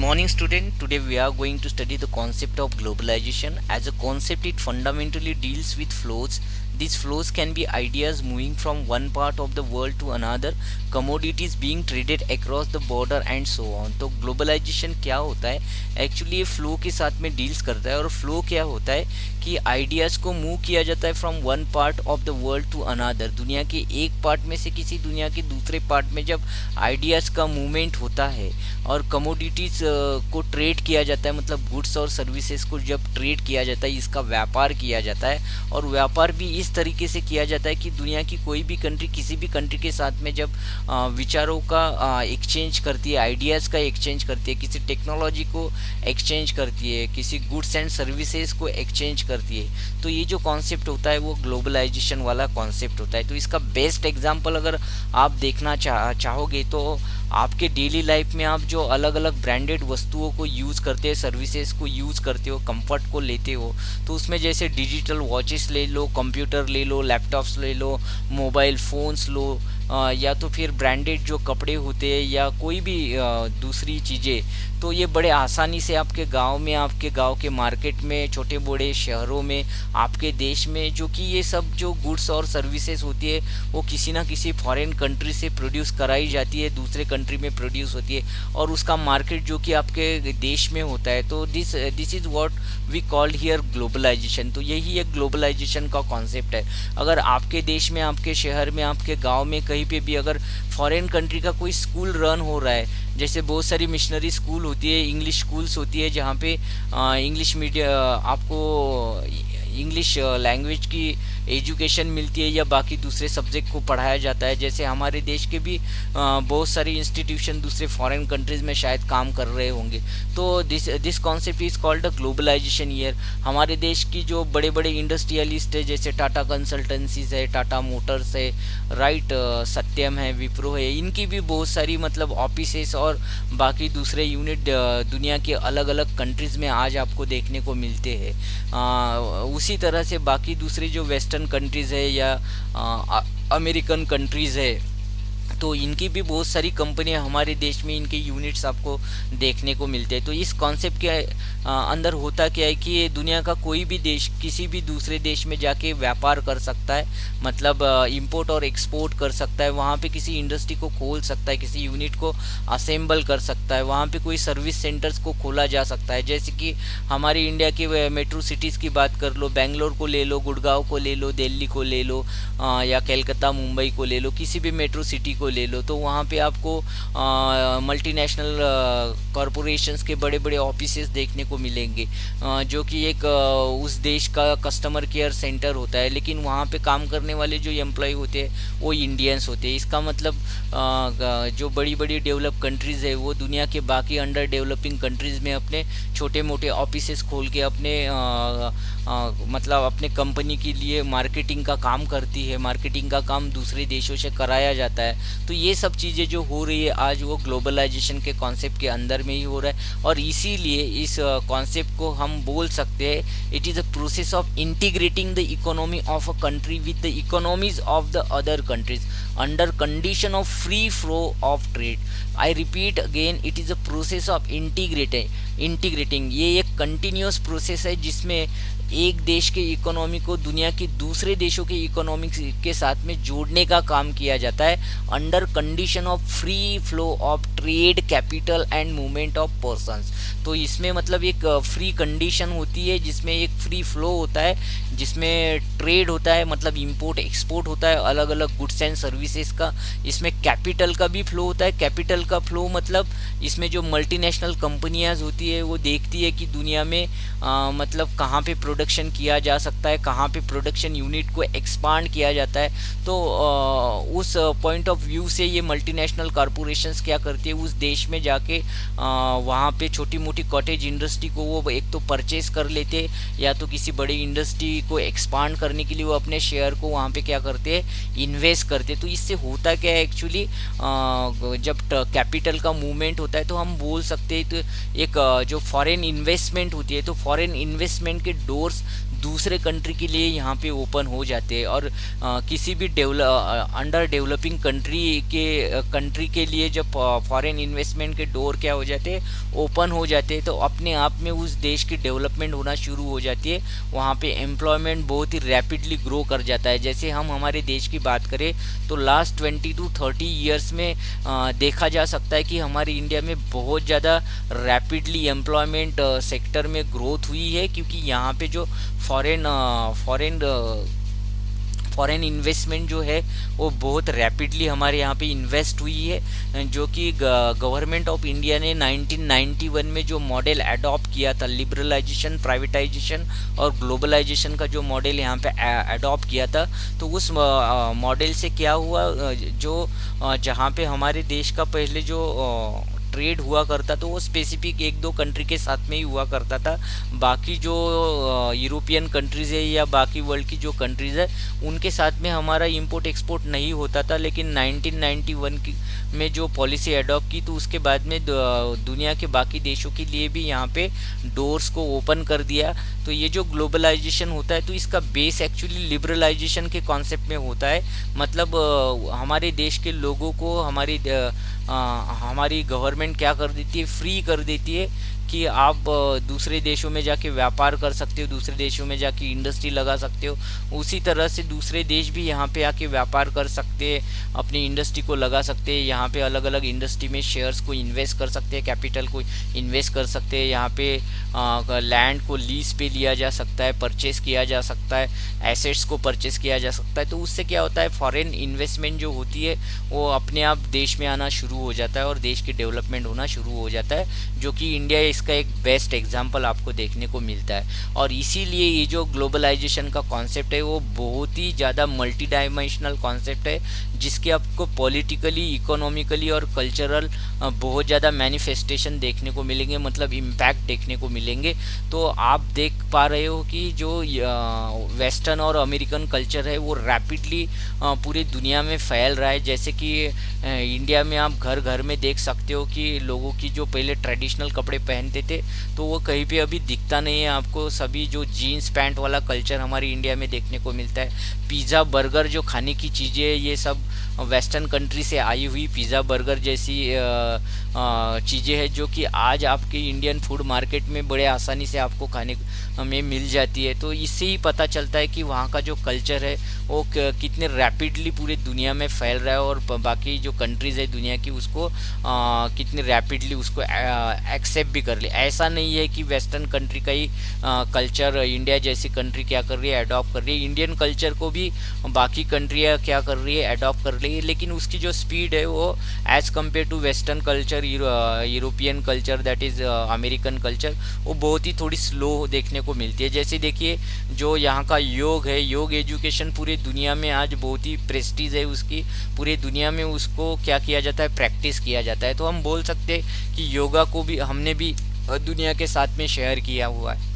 morning, student. Today we are going to study the concept of globalization. As a concept, it fundamentally deals with flows. These flows can be ideas moving from one part of the world to another, commodities being traded across the border and so on. तो globalisation क्या होता है? Actually ये flow के साथ में deals करता है। और फ्लो क्या होता है कि आइडियाज़ को मूव किया जाता है from one part of the world to another. दुनिया के एक पार्ट में से किसी दुनिया के दूसरे पार्ट में जब आइडियाज़ का मूवमेंट होता है और कमोडिटीज़ को ट्रेड किया जाता है, मतलब गुड्स और सर्विसेज को जब ट्रेड किया जाता है, इसका व्यापार किया जाता है। और व्यापार भी इस तरीके से किया जाता है कि दुनिया की कोई भी कंट्री किसी भी कंट्री के साथ में जब विचारों का एक्सचेंज करती है, आइडियाज़ का एक्सचेंज करती है, किसी टेक्नोलॉजी को एक्सचेंज करती है, किसी गुड्स एंड सर्विसेज को एक्सचेंज करती है, तो ये जो कॉन्सेप्ट होता है वो ग्लोबलाइजेशन वाला कॉन्सेप्ट होता है। तो इसका बेस्ट एग्जांपल अगर आप देखना चाहोगे तो आपके डेली लाइफ में आप जो अलग अलग ब्रांडेड वस्तुओं को यूज़ करते हैं, सर्विसेज को यूज़ करते हो, कंफर्ट को लेते हो, तो उसमें जैसे डिजिटल वॉचेस ले लो, कंप्यूटर ले लो, लैपटॉप्स ले लो, मोबाइल फ़ोन्स लो, या तो फिर ब्रांडेड जो कपड़े होते हैं या कोई भी दूसरी चीज़ें, तो ये बड़े आसानी से आपके गांव में, आपके गांव के मार्केट में, छोटे बड़े शहरों में, आपके देश में, जो कि ये सब जो गुड्स और सर्विसेज होती है वो किसी ना किसी फॉरेन कंट्री से प्रोड्यूस कराई जाती है, दूसरे कंट्री में प्रोड्यूस होती है और उसका मार्केट जो कि आपके देश में होता है। तो this is what we called here globalisation. तो यही एक ग्लोबलाइजेशन का कॉन्सेप्ट है। अगर आपके देश में, आपके शहर में, आपके गांव में कहीं पे भी अगर फॉरेन कंट्री का कोई स्कूल रन हो रहा है, जैसे बहुत सारी मिशनरी स्कूल होती है, इंग्लिश स्कूल्स होती है, जहाँ पे इंग्लिश मीडियम आपको इंग्लिश लैंग्वेज की एजुकेशन मिलती है या बाकी दूसरे सब्जेक्ट को पढ़ाया जाता है। जैसे हमारे देश के भी बहुत सारी इंस्टीट्यूशन दूसरे फॉरेन कंट्रीज़ में शायद काम कर रहे होंगे। तो this concept is called the globalisation year. हमारे देश की जो बड़े बड़े इंडस्ट्रियलिस्ट है, जैसे टाटा कंसल्टेंसीज है, टाटा मोटर्स है, राइट, सत्यम है, विप्रो है, इनकी भी बहुत सारी मतलब ऑफिसेस और बाकी दूसरे यूनिट दुनिया के अलग अलग कंट्रीज़ में आज आपको देखने को मिलते हैं। उसी तरह से बाकी दूसरे जो वेस्टर्न कंट्रीज़ है या अमेरिकन कंट्रीज़ है, तो इनकी भी बहुत सारी कंपनियां हमारे देश में, इनके यूनिट्स आपको देखने को मिलते हैं। तो इस कॉन्सेप्ट के अंदर होता क्या है कि ये दुनिया का कोई भी देश किसी भी दूसरे देश में जाके व्यापार कर सकता है, मतलब इंपोर्ट और एक्सपोर्ट कर सकता है, वहाँ पे किसी इंडस्ट्री को खोल सकता है, किसी यूनिट को असेंबल कर सकता है, वहाँ पे कोई सर्विस सेंटर्स को खोला जा सकता है। जैसे कि हमारी इंडिया के मेट्रो सिटीज़ की बात कर लो, बेंगलोर को ले लो, गुड़गांव को ले लो, दिल्ली को ले लो, या कलकत्ता मुंबई को ले लो, किसी भी मेट्रो सिटी को ले लो, तो वहाँ पे आपको मल्टीनेशनल कॉरपोरेशंस के बड़े बड़े ऑफिसेस देखने को मिलेंगे, जो कि एक उस देश का कस्टमर केयर सेंटर होता है। लेकिन वहाँ पे काम करने वाले जो एम्प्लॉय होते हैं वो इंडियंस होते हैं। इसका मतलब जो बड़ी बड़ी डेवलप कंट्रीज़ है वो दुनिया के बाकी अंडर डेवलपिंग कंट्रीज़ में अपने छोटे मोटे ऑफिसेस खोल के अपने मतलब अपने कंपनी के लिए मार्केटिंग का काम करती है, मार्केटिंग का काम दूसरे देशों से कराया जाता है। तो ये सब चीज़ें जो हो रही है आज वो ग्लोबलाइजेशन के कॉन्सेप्ट के अंदर में ही हो रहा है। और इसीलिए इस कॉन्सेप्ट को हम बोल सकते हैं it is a process of integrating the economy of a country with the economies of the other countries under condition of free flow of trade. I repeat again, it is a process of integrating. ये एक continuous process है जिसमें एक देश के economy को दुनिया के दूसरे देशों के इकोनॉमी के साथ में जोड़ने का काम किया जाता है under condition of free flow of trade, capital and movement of persons. तो इसमें मतलब एक फ्री कंडीशन होती है जिसमें एक फ्री फ्लो होता है, जिसमें ट्रेड होता है, मतलब इंपोर्ट एक्सपोर्ट होता है अलग अलग गुड्स एंड सर्विसेज का। इसमें कैपिटल का भी फ्लो होता है। कैपिटल का फ्लो मतलब इसमें जो मल्टीनेशनल कंपनियां होती है वो देखती है कि दुनिया में मतलब कहाँ पे प्रोडक्शन किया जा सकता है, कहाँ पे प्रोडक्शन यूनिट को एक्सपांड किया जाता है। तो उस पॉइंट ऑफ व्यू से ये मल्टीनेशनल कॉरपोरेशंस क्या करती है, उस देश में जाके वहाँ पे छोटी मोटी कॉटेज इंडस्ट्री को वो एक तो परचेस कर लेते, या तो किसी बड़ी इंडस्ट्री को एक्सपांड करने के लिए वो अपने शेयर को वहाँ पे क्या करते हैं, इन्वेस्ट करते। तो इससे होता क्या है एक्चुअली, जब कैपिटल का मूवमेंट होता है तो हम बोल सकते हैं तो एक जो फॉरेन इन्वेस्टमेंट होती है, तो फॉरेन इन्वेस्टमेंट के डोर डोर्स दूसरे कंट्री के लिए यहाँ पे ओपन हो जाते हैं। और किसी भी अंडर डेवलपिंग कंट्री के लिए जब फॉरेन इन्वेस्टमेंट के डोर क्या हो जाते हैं, ओपन हो जाते हैं, तो अपने आप में उस देश की डेवलपमेंट होना शुरू हो जाती है। वहाँ पे एम्प्लॉयमेंट बहुत ही रैपिडली ग्रो कर जाता है। जैसे हम हमारे देश की बात करें तो लास्ट 20 to 30 ईयर्स में देखा जा सकता है कि हमारे इंडिया में बहुत ज़्यादा रैपिडली एम्प्लॉयमेंट सेक्टर में ग्रोथ हुई है, क्योंकि यहाँ पे जो फॉरेन फॉरेन इन्वेस्टमेंट जो है वो बहुत रैपिडली हमारे यहाँ पे इन्वेस्ट हुई है, जो कि गवर्नमेंट ऑफ इंडिया ने 1991 में जो मॉडल अडॉप्ट किया था, लिबरलाइजेशन, प्राइवेटाइजेशन और ग्लोबलाइजेशन का जो मॉडल यहाँ पे अडॉप्ट किया था, तो उस मॉडल से क्या हुआ, जो जहाँ पे हमारे देश का पहले जो ट्रेड हुआ करता तो वो स्पेसिफिक एक दो कंट्री के साथ में ही हुआ करता था। बाकी जो यूरोपियन कंट्रीज़ है या बाकी वर्ल्ड की जो कंट्रीज़ है उनके साथ में हमारा इंपोर्ट एक्सपोर्ट नहीं होता था। लेकिन 1991 में जो पॉलिसी अडॉप्ट की तो उसके बाद में दुनिया के बाकी देशों के लिए भी यहाँ पे डोर्स को ओपन कर दिया। तो ये जो ग्लोबलाइजेशन होता है तो इसका बेस एक्चुअली लिबरलाइजेशन के कॉन्सेप्ट में होता है। मतलब हमारे देश के लोगों को हमारी गवर्नमेंट क्या कर देती है, फ्री कर देती है कि आप दूसरे देशों में जाके व्यापार कर सकते हो, दूसरे देशों में जाके इंडस्ट्री लगा सकते हो। उसी तरह से दूसरे देश भी यहाँ पे आके व्यापार कर सकते हैं, अपनी इंडस्ट्री को लगा सकते हैं। यहाँ पे अलग अलग इंडस्ट्री में शेयर्स को इन्वेस्ट कर सकते हैं, कैपिटल को इन्वेस्ट कर सकते हैं। यहाँ पे लैंड को लीज पे लिया जा सकता है, परचेस किया जा सकता है, एसेट्स को परचेस किया जा सकता है। तो उससे क्या होता है, फॉरेन इन्वेस्टमेंट जो होती है वो अपने आप देश में आना शुरू हो जाता है और देश की डेवलपमेंट होना शुरू हो जाता है, जो कि इंडिया इसका एक बेस्ट एग्जांपल आपको देखने को मिलता है। और इसीलिए ये जो ग्लोबलाइजेशन का कॉन्सेप्ट है वो बहुत ही ज़्यादा मल्टी डायमेंशनल कॉन्सेप्ट है, जिसके आपको पॉलिटिकली, इकोनॉमिकली और कल्चरल बहुत ज़्यादा मैनिफेस्टेशन देखने को मिलेंगे, मतलब इम्पैक्ट देखने को मिलेंगे। तो आप देख पा रहे हो कि जो वेस्टर्न और अमेरिकन कल्चर है वो रैपिडली पूरी दुनिया में फैल रहा है। जैसे कि इंडिया में आप घर घर में देख सकते हो कि लोगों की जो पहले ट्रेडिशनल कपड़े पहनते थे तो वो कहीं पे अभी दिखता नहीं है आपको। सभी जो जीन्स पैंट वाला कल्चर हमारे इंडिया में देखने को मिलता है। पिज़्ज़ा, बर्गर जो खाने की चीज़ें ये सब वेस्टर्न कंट्री से आई हुई पिज़्ज़ा, बर्गर जैसी चीज़ें हैं जो कि आज आपके इंडियन फूड मार्केट में बड़े आसानी से आपको खाने में मिल जाती है। तो इससे ही पता चलता है कि वहाँ का जो कल्चर है वो कितने रैपिडली पूरे दुनिया में फैल रहा है और बाकी जो कंट्रीज़ है दुनिया की उसको कितने रैपिडली उसको एक्सेप्ट भी कर ले। ऐसा नहीं है कि वेस्टर्न कंट्री का ही कल्चर इंडिया जैसी कंट्री क्या कर रही है, अडॉप्ट कर रही है। इंडियन कल्चर को भी बाकी कंट्रियाँ क्या कर रही है, अडॉप्ट कर रही है, लेकिन उसकी जो स्पीड है वो as compared to western culture, European culture, that is American culture, वो बहुत ही थोड़ी स्लो देखने को मिलती है। जैसे देखिए जो यहाँ का योग है, योग एजुकेशन पूरी दुनिया में आज बहुत ही प्रेस्टीज है उसकी, पूरी दुनिया में उसको क्या किया जाता है, प्रैक्टिस किया जाता है। तो हम बोल सकते हैं कि योगा को भी हमने भी दुनिया के साथ में शेयर किया हुआ है।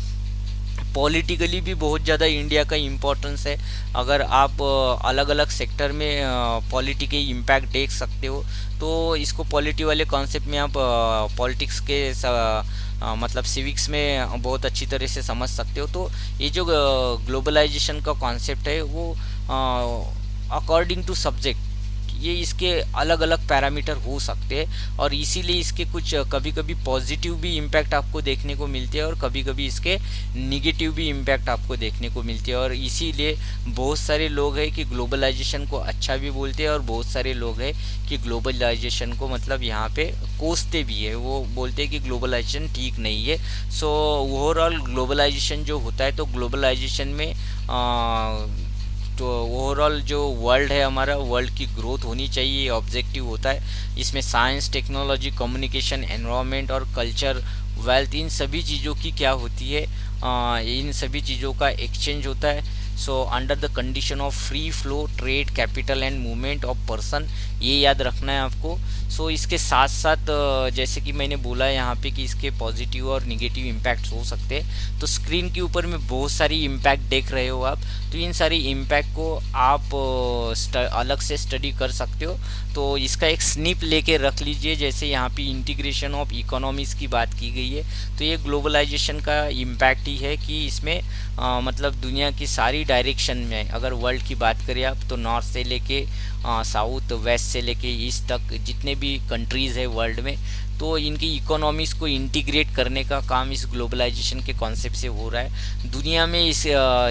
पॉलिटिकली भी बहुत ज़्यादा इंडिया का इम्पोर्टेंस है। अगर आप अलग अलग सेक्टर में पॉलिटी के इम्पैक्ट देख सकते हो तो इसको पॉलिटी वाले कॉन्सेप्ट में आप पॉलिटिक्स के मतलब सिविक्स में बहुत अच्छी तरह से समझ सकते हो। तो ये जो ग्लोबलाइजेशन का कॉन्सेप्ट है वो अकॉर्डिंग टू सब्जेक्ट ये इसके अलग अलग पैरामीटर हो सकते हैं और इसीलिए इसके कुछ कभी कभी पॉजिटिव भी इम्पैक्ट आपको देखने को मिलते हैं और कभी कभी इसके निगेटिव भी इम्पैक्ट आपको देखने को मिलती है। और इसीलिए बहुत सारे लोग हैं कि ग्लोबलाइजेशन को अच्छा भी बोलते हैं और बहुत सारे लोग हैं कि ग्लोबलाइजेशन को मतलब यहाँ पे कोसते भी है, वो बोलते हैं कि ग्लोबलाइजेशन ठीक नहीं है। सो ओवरऑल ग्लोबलाइजेशन जो होता है तो ग्लोबलाइजेशन में तो ओवरऑल जो वर्ल्ड है हमारा, वर्ल्ड की ग्रोथ होनी चाहिए, ये ऑब्जेक्टिव होता है। इसमें साइंस, टेक्नोलॉजी, कम्युनिकेशन, एनवायरनमेंट और कल्चर, वेल्थ, इन सभी चीज़ों की क्या होती है, इन सभी चीज़ों का एक्सचेंज होता है। So under the condition of free flow trade capital and movement of person, ये याद रखना है आपको। सो इसके साथ साथ जैसे कि मैंने बोला यहाँ पे कि इसके पॉजिटिव और निगेटिव इम्पैक्ट्स हो सकते हैं। तो स्क्रीन के ऊपर में बहुत सारी इम्पैक्ट देख रहे हो आप, तो इन सारी इम्पैक्ट को आप अलग से स्टडी कर सकते हो। तो इसका एक स्निप लेके रख लीजिए। जैसे यहाँ पे इंटीग्रेशन ऑफ इकोनॉमीज़ की बात की गई है, तो ये ग्लोबलाइजेशन का इम्पैक्ट ही है कि इसमें मतलब दुनिया की सारी डायरेक्शन में, अगर वर्ल्ड की बात करें आप, तो नॉर्थ से लेके साउथ, वेस्ट से लेके ईस्ट तक जितने भी कंट्रीज़ है वर्ल्ड में, तो इनकी इकोनॉमीज़ को इंटीग्रेट करने का काम इस ग्लोबलाइजेशन के कॉन्सेप्ट से हो रहा है। दुनिया में इस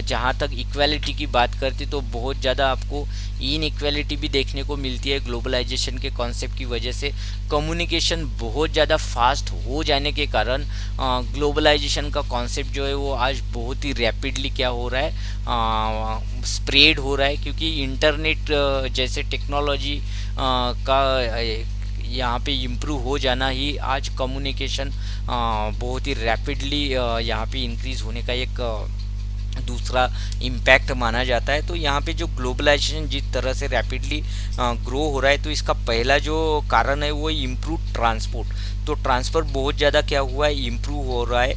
जहाँ तक इक्वालिटी की बात करते तो बहुत ज़्यादा आपको इनइक्वालिटी भी देखने को मिलती है ग्लोबलाइजेशन के कॉन्सेप्ट की वजह से। कम्युनिकेशन बहुत ज़्यादा फास्ट हो जाने के कारण ग्लोबलाइजेशन का कॉन्सेप्ट जो है वो आज बहुत ही रैपिडली क्या हो रहा है, स्प्रेड हो रहा है, क्योंकि इंटरनेट जैसे टेक्नोलॉजी का यहाँ पे इम्प्रूव हो जाना ही आज कम्युनिकेशन बहुत ही रैपिडली यहाँ पे इंक्रीज़ होने का एक दूसरा इम्पैक्ट माना जाता है। तो यहाँ पे जो ग्लोबलाइजेशन जिस तरह से रैपिडली ग्रो हो रहा है, तो इसका पहला जो कारण है वो इम्प्रूव ट्रांसपोर्ट। तो ट्रांसपोर्ट बहुत ज़्यादा क्या हुआ है, इम्प्रूव हो रहा है,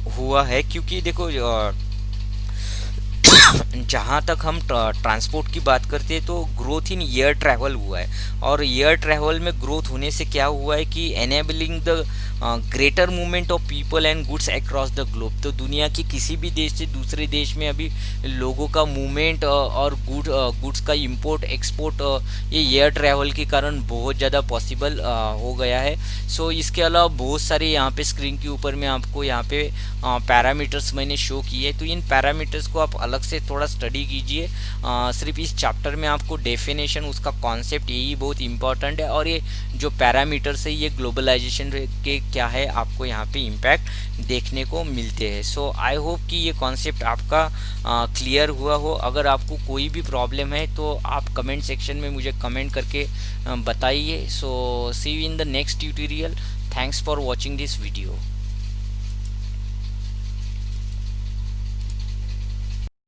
हुआ है, क्योंकि देखो जहाँ तक हम ट्रांसपोर्ट की बात करते हैं तो ग्रोथ इन एयर ट्रैवल हुआ है, और एयर ट्रैवल में ग्रोथ होने से क्या हुआ है कि enabling the greater movement of people and goods across the globe. तो दुनिया के किसी भी देश से दूसरे देश में अभी लोगों का मूवमेंट और गुड्स का इंपोर्ट एक्सपोर्ट ये एयर ट्रैवल के कारण बहुत ज़्यादा पॉसिबल हो गया है। सो इसके अलावा बहुत सारे यहाँ पे स्क्रीन के ऊपर में आपको यहाँ पे पैरामीटर्स मैंने शो किए, तो इन पैरामीटर्स को आप अलग से थोड़ा स्टडी कीजिए। सिर्फ इस चैप्टर में आपको डेफिनेशन, उसका कॉन्सेप्ट, यही बहुत इंपॉर्टेंट है, और ये जो पैरामीटर्स है ये ग्लोबलाइजेशन के क्या है आपको यहाँ पे इम्पैक्ट देखने को मिलते हैं। सो आई होप कि ये कॉन्सेप्ट आपका क्लियर हुआ हो। अगर आपको कोई भी प्रॉब्लम है तो आप कमेंट सेक्शन में मुझे कमेंट करके बताइए। So see you in the next tutorial. Thanks for watching this video.